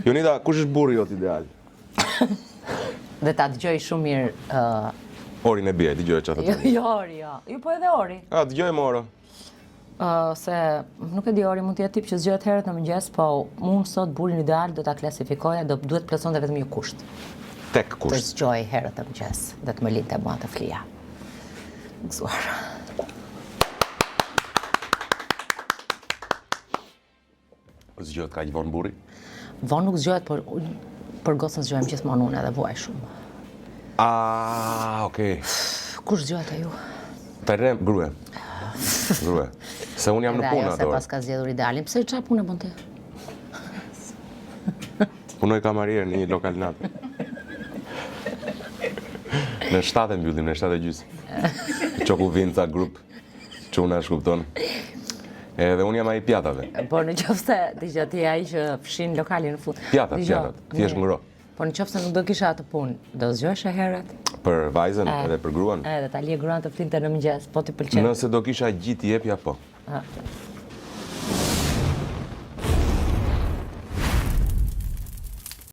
Jonida, kush është burri jot ideal? Dhe ta dëgjoj shumë mirë. Orin e bie, dëgjoj çfarë thotë. Jo, Ori, jo. Jo, po edhe Ori. Dëgjojmë Oro. Se nuk e di, Ori mund të jetë tip që zgjohet herët në mëngjes, po unë sot burin ideal do ta klasifikoja, duhet plotësonte vetëm një kusht. Tek Të kusht. zgjoj herët në mëngjes dhe të më linte mua të flia. Gëzuar. Zgjohet kaq vonë burri? Vonë nuk zgjohet, por për gocën zgjohem gjithmonë unë edhe vuaj shumë. Okej. Kush zgjohet e ju? Perrem, grua. Grua. Se unë jam në punë Se ato. pas ka zgjedhur idealin. Pse çfarë punë bën ti? Punoj kamarier në një lokal natë. Në 7 mbyllim, në 7:30. Çoku Vinca Group. Çuna shkupton. Edhe unë jam ai pjatave. Por në qoftë se dëgjoj ti ai që fshin lokalin në fund. Pjatat, thjesht ngro. Po në qoftë se nuk do kisha atë punë, do zgjohesh herët? Për vajzën edhe për gruan. Edhe ta lije gruan të flinte në mëngjes, po ti pëlqen. Nëse do kisha gjithë jepja po.